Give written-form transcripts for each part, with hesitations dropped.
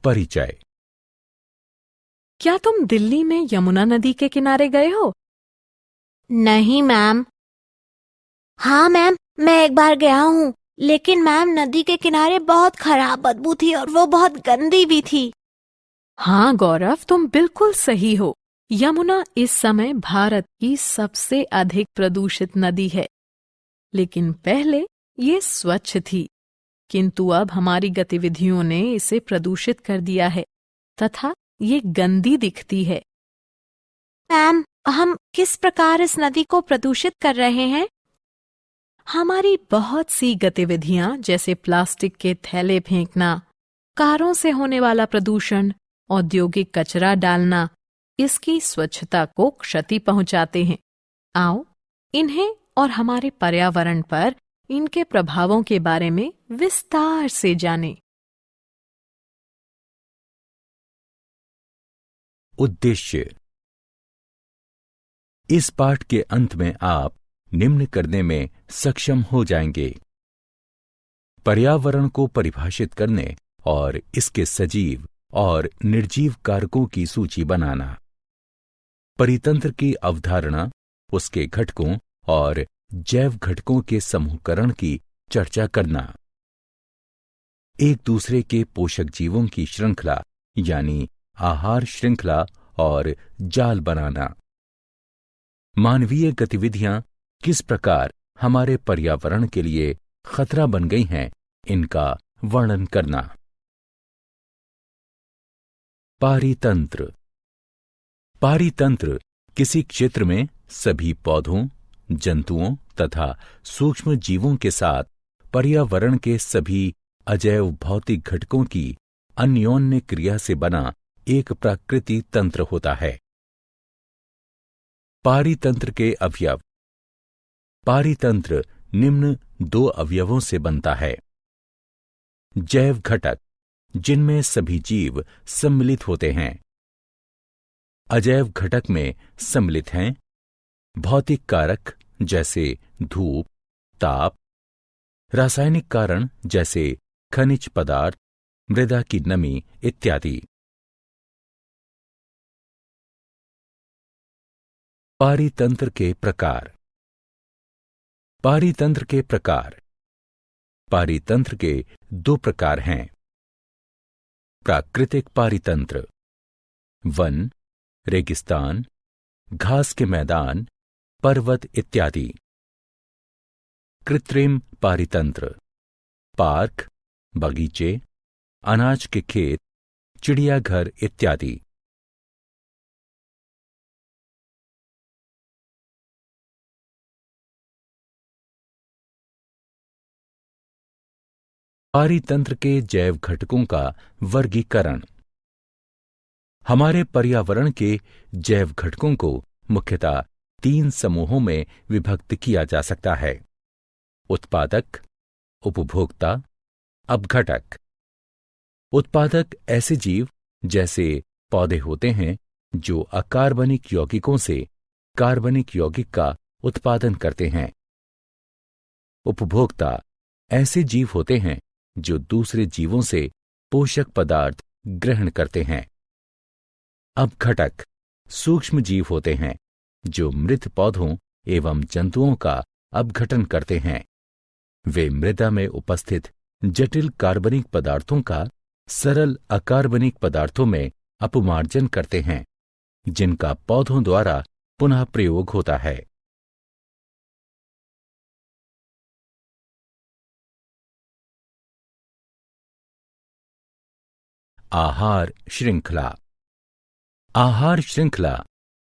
परिचय। क्या तुम दिल्ली में यमुना नदी के किनारे गए हो? नहीं मैम। हाँ मैम, मैं एक बार गया हूँ, लेकिन मैम नदी के किनारे बहुत खराब बदबू थी और वो बहुत गंदी भी थी। हाँ गौरव, तुम बिल्कुल सही हो। यमुना इस समय भारत की सबसे अधिक प्रदूषित नदी है, लेकिन पहले ये स्वच्छ थी, किंतु अब हमारी गतिविधियों ने इसे प्रदूषित कर दिया है तथा ये गंदी दिखती है। मैम, हम किस प्रकार इस नदी को प्रदूषित कर रहे हैं? हमारी बहुत सी गतिविधियां जैसे प्लास्टिक के थैले फेंकना, कारों से होने वाला प्रदूषण, औद्योगिक कचरा डालना, इसकी स्वच्छता को क्षति पहुंचाते हैं। आओ इन्हें और हमारे पर्यावरण पर इनके प्रभावों के बारे में विस्तार से जानें। उद्देश्य। इस पाठ के अंत में आप निम्न करने में सक्षम हो जाएंगे: पर्यावरण को परिभाषित करने और इसके सजीव और निर्जीव कारकों की सूची बनाना, परितंत्र की अवधारणा, उसके घटकों और जैव घटकों के समूहकरण की चर्चा करना, एक दूसरे के पोषक जीवों की श्रृंखला यानी आहार श्रृंखला और जाल बनाना, मानवीय गतिविधियां किस प्रकार हमारे पर्यावरण के लिए खतरा बन गई हैं, इनका वर्णन करना। पारितंत्र। पारितंत्र किसी क्षेत्र में सभी पौधों, जंतुओं तथा सूक्ष्म जीवों के साथ पर्यावरण के सभी अजैव भौतिक घटकों की अन्योन्य क्रिया से बना एक प्राकृतिक तंत्र होता है। पारितंत्र के अवयव। पारितंत्र निम्न दो अवयवों से बनता है: जैव घटक, जिनमें सभी जीव सम्मिलित होते हैं। अजैव घटक में सम्मिलित हैं भौतिक कारक जैसे धूप, ताप, रासायनिक कारण जैसे खनिज पदार्थ, मृदा की नमी इत्यादि। पारितंत्र के प्रकार। पारितंत्र के प्रकार। पारितंत्र के दो प्रकार हैं: प्राकृतिक पारितंत्र, वन, रेगिस्तान, घास के मैदान, पर्वत इत्यादि। कृत्रिम पारितंत्र, पार्क, बगीचे, अनाज के खेत, चिड़ियाघर इत्यादि। पारितंत्र के जैव घटकों का वर्गीकरण। हमारे पर्यावरण के जैव घटकों को मुख्यतः तीन समूहों में विभक्त किया जा सकता है: उत्पादक, उपभोक्ता, अपघटक। उत्पादक ऐसे जीव जैसे पौधे होते हैं जो अकार्बनिक यौगिकों से कार्बनिक यौगिक का उत्पादन करते हैं। उपभोक्ता ऐसे जीव होते हैं जो दूसरे जीवों से पोषक पदार्थ ग्रहण करते हैं। अपघटक सूक्ष्म जीव होते हैं जो मृत पौधों एवं जंतुओं का अपघटन करते हैं। वे मृदा में उपस्थित जटिल कार्बनिक पदार्थों का सरल अकार्बनिक पदार्थों में अपमार्जन करते हैं, जिनका पौधों द्वारा पुनः प्रयोग होता है। आहार श्रृंखला। आहार श्रृंखला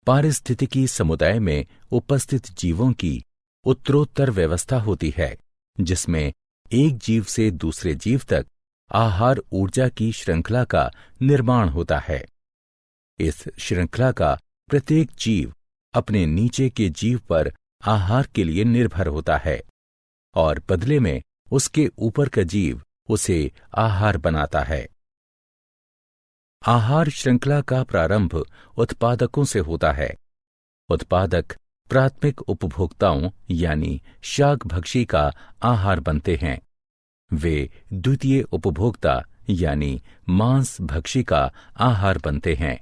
पारिस्थितिकी समुदाय में उपस्थित जीवों की उत्तरोत्तर व्यवस्था होती है, जिसमें एक जीव से दूसरे जीव तक आहार ऊर्जा की श्रृंखला का निर्माण होता है। इस श्रृंखला का प्रत्येक जीव अपने नीचे के जीव पर आहार के लिए निर्भर होता है और बदले में उसके ऊपर का जीव उसे आहार बनाता है। आहार श्रृंखला का प्रारंभ उत्पादकों से होता है। उत्पादक प्राथमिक उपभोक्ताओं यानी शाकभक्षी का आहार बनते हैं। वे द्वितीय उपभोक्ता यानी मांस भक्षी का आहार बनते हैं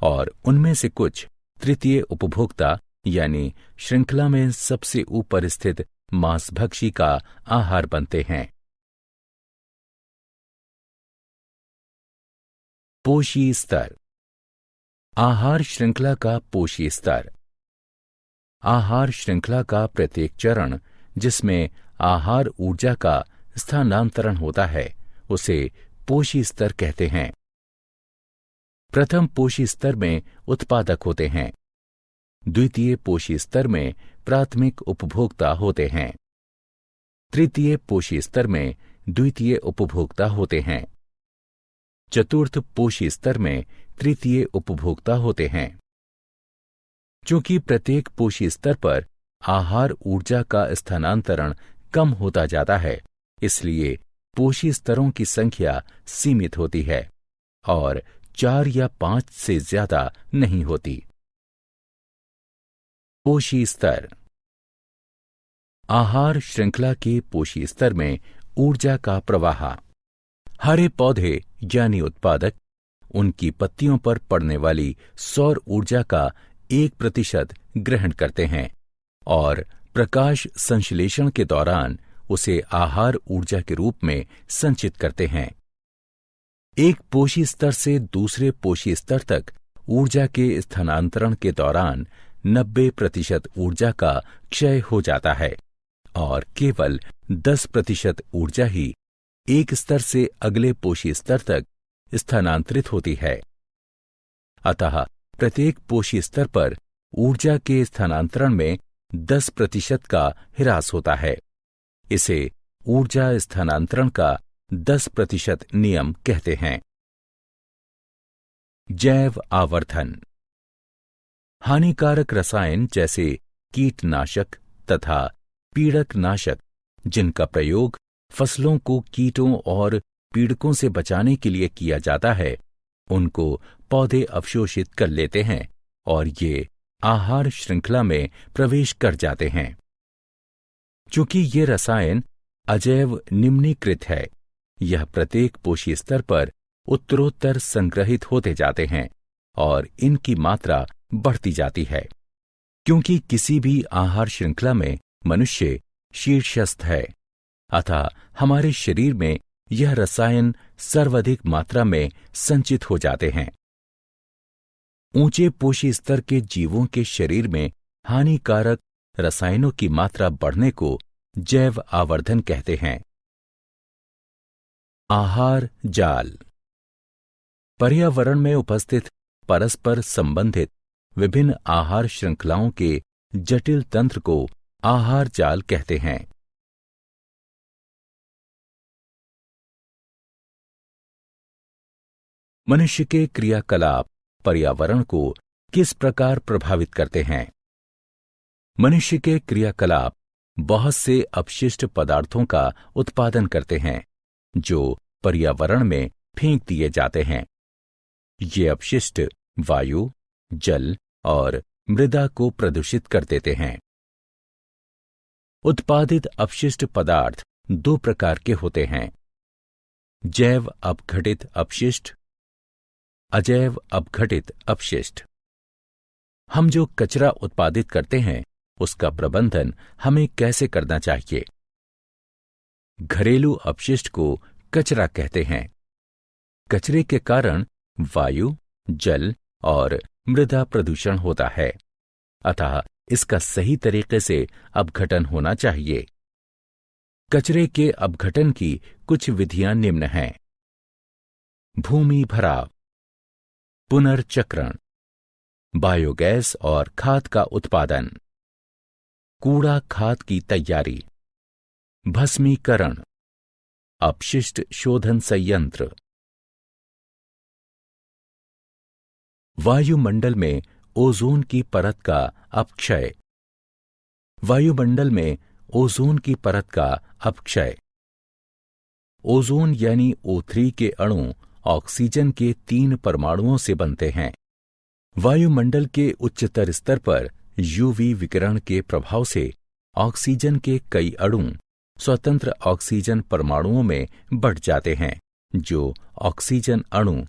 और उनमें से कुछ तृतीय उपभोक्ता यानी श्रृंखला में सबसे ऊपर स्थित मांसभक्षी का आहार बनते हैं। पोषी स्तर। आहार श्रृंखला का पोषी स्तर। आहार श्रृंखला का प्रत्येक चरण जिसमें आहार ऊर्जा का स्थानांतरण होता है उसे पोषी स्तर कहते हैं। प्रथम पोषी स्तर में उत्पादक होते हैं। द्वितीय पोषी स्तर में प्राथमिक उपभोक्ता होते हैं। तृतीय पोषी स्तर में द्वितीय उपभोक्ता होते हैं। चतुर्थ पोषी स्तर में तृतीय उपभोक्ता होते हैं। चूंकि प्रत्येक पोषी स्तर पर आहार ऊर्जा का स्थानांतरण कम होता जाता है, इसलिए पोषी स्तरों की संख्या सीमित होती है और 4 या 5 से ज्यादा नहीं होती। पोषी स्तर। आहार श्रृंखला के पोषी स्तर में ऊर्जा का प्रवाह। हरे पौधे यानी उत्पादक उनकी पत्तियों पर पड़ने वाली सौर ऊर्जा का 1% ग्रहण करते हैं और प्रकाश संश्लेषण के दौरान उसे आहार ऊर्जा के रूप में संचित करते हैं। एक पोषी स्तर से दूसरे पोषी स्तर तक ऊर्जा के स्थानांतरण के दौरान 90% ऊर्जा का क्षय हो जाता है और केवल 10% ऊर्जा ही एक स्तर से अगले पोषी स्तर तक स्थानांतरित होती है। अतः प्रत्येक पोषी स्तर पर ऊर्जा के स्थानांतरण में 10% का ह्रास होता है। इसे ऊर्जा स्थानांतरण का 10% नियम कहते हैं। जैव आवर्धन। हानिकारक रसायन जैसे कीटनाशक तथा पीड़कनाशक जिनका प्रयोग फसलों को कीटों और पीड़कों से बचाने के लिए किया जाता है, उनको पौधे अवशोषित कर लेते हैं और ये आहार श्रृंखला में प्रवेश कर जाते हैं। चूंकि ये रसायन अजैव निम्नीकृत है, यह प्रत्येक पोषी स्तर पर उत्तरोत्तर संग्रहित होते जाते हैं और इनकी मात्रा बढ़ती जाती है। क्योंकि किसी भी आहार श्रृंखला में मनुष्य शीर्षस्थ है, अतः हमारे शरीर में यह रसायन सर्वाधिक मात्रा में संचित हो जाते हैं। ऊंचे पोषी स्तर के जीवों के शरीर में हानिकारक रसायनों की मात्रा बढ़ने को जैव आवर्धन कहते हैं। आहार जाल। पर्यावरण में उपस्थित परस्पर संबंधित विभिन्न आहार श्रृंखलाओं के जटिल तंत्र को आहार जाल कहते हैं। मनुष्य के क्रियाकलाप पर्यावरण को किस प्रकार प्रभावित करते हैं? मनुष्य के क्रियाकलाप बहुत से अपशिष्ट पदार्थों का उत्पादन करते हैं जो पर्यावरण में फेंक दिए जाते हैं। ये अपशिष्ट वायु, जल और मृदा को प्रदूषित कर देते हैं। उत्पादित अपशिष्ट पदार्थ 2 प्रकार के होते हैं: जैव अपघटित अपशिष्ट, अजैव अपघटित अपशिष्ट। हम जो कचरा उत्पादित करते हैं उसका प्रबंधन हमें कैसे करना चाहिए? घरेलू अपशिष्ट को कचरा कहते हैं। कचरे के कारण वायु, जल और मृदा प्रदूषण होता है, अतः इसका सही तरीके से अपघटन होना चाहिए। कचरे के अपघटन की कुछ विधियां निम्न हैं: भूमि भराव, पुनर्चक्रण, बायोगैस और खाद का उत्पादन, कूड़ा खाद की तैयारी, भस्मीकरण, अपशिष्ट शोधन संयंत्र। वायुमंडल में ओजोन की परत का अपक्षय। वायुमंडल में ओजोन की परत का अपक्षय। ओजोन यानी O3 के अणु ऑक्सीजन के 3 परमाणुओं से बनते हैं। वायुमंडल के उच्चतर स्तर पर यूवी विकिरण के प्रभाव से ऑक्सीजन के कई अणु स्वतंत्र ऑक्सीजन परमाणुओं में बंट जाते हैं, जो ऑक्सीजन अणु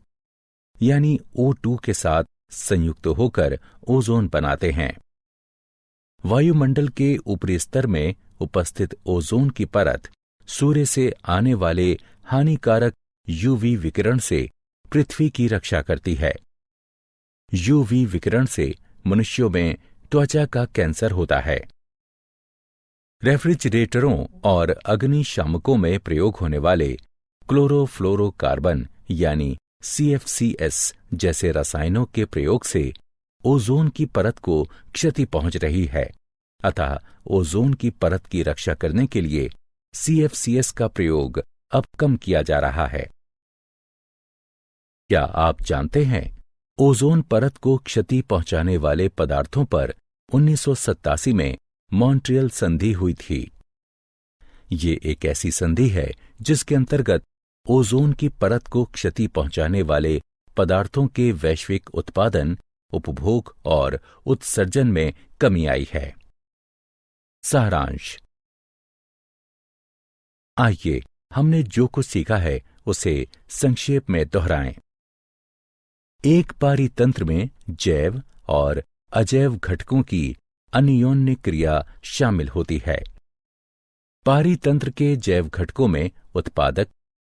यानी O2 के साथ संयुक्त होकर ओजोन बनाते हैं। वायुमंडल के ऊपरी स्तर में उपस्थित ओजोन की परत सूर्य से आने वाले हानिकारक यूवी विकिरण से पृथ्वी की रक्षा करती है। यूवी विकिरण से मनुष्यों में त्वचा का कैंसर होता है। रेफ्रिजरेटरों और अग्निशामकों में प्रयोग होने वाले क्लोरोफ्लोरोकार्बन यानी CFCS जैसे रसायनों के प्रयोग से ओजोन की परत को क्षति पहुंच रही है। अतः ओजोन की परत की रक्षा करने के लिए CFCS का प्रयोग अब कम किया जा रहा है। क्या आप जानते हैं, ओजोन परत को क्षति पहुंचाने वाले पदार्थों पर 1987 में मॉन्ट्रियल संधि हुई थी। ये एक ऐसी संधि है जिसके अंतर्गत ओजोन की परत को क्षति पहुंचाने वाले पदार्थों के वैश्विक उत्पादन, उपभोग और उत्सर्जन में कमी आई है। सारांश। आइए हमने जो कुछ सीखा है उसे संक्षेप में दोहराएं। एक पारितंत्र में जैव और अजैव घटकों की अन्योन्य क्रिया शामिल होती है। पारितंत्र के जैव घटकों में उत्पादक,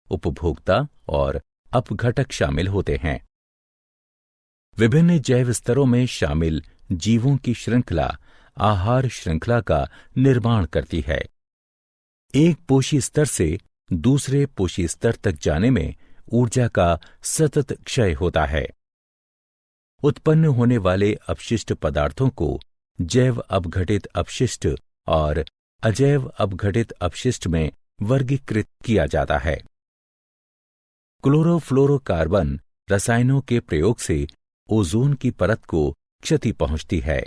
उपभोक्ता और अपघटक शामिल होते हैं। विभिन्न जैव स्तरों में शामिल जीवों की श्रृंखला आहार श्रृंखला का निर्माण करती है। एक पोषी स्तर से दूसरे पोषी स्तर तक जाने में ऊर्जा का सतत क्षय होता है। उत्पन्न होने वाले अपशिष्ट पदार्थों को जैव अपघटित अपशिष्ट और अजैव अपघटित अपशिष्ट में वर्गीकृत किया जाता है। क्लोरोफ्लोरोकार्बन रसायनों के प्रयोग से ओजोन की परत को क्षति पहुंचती है।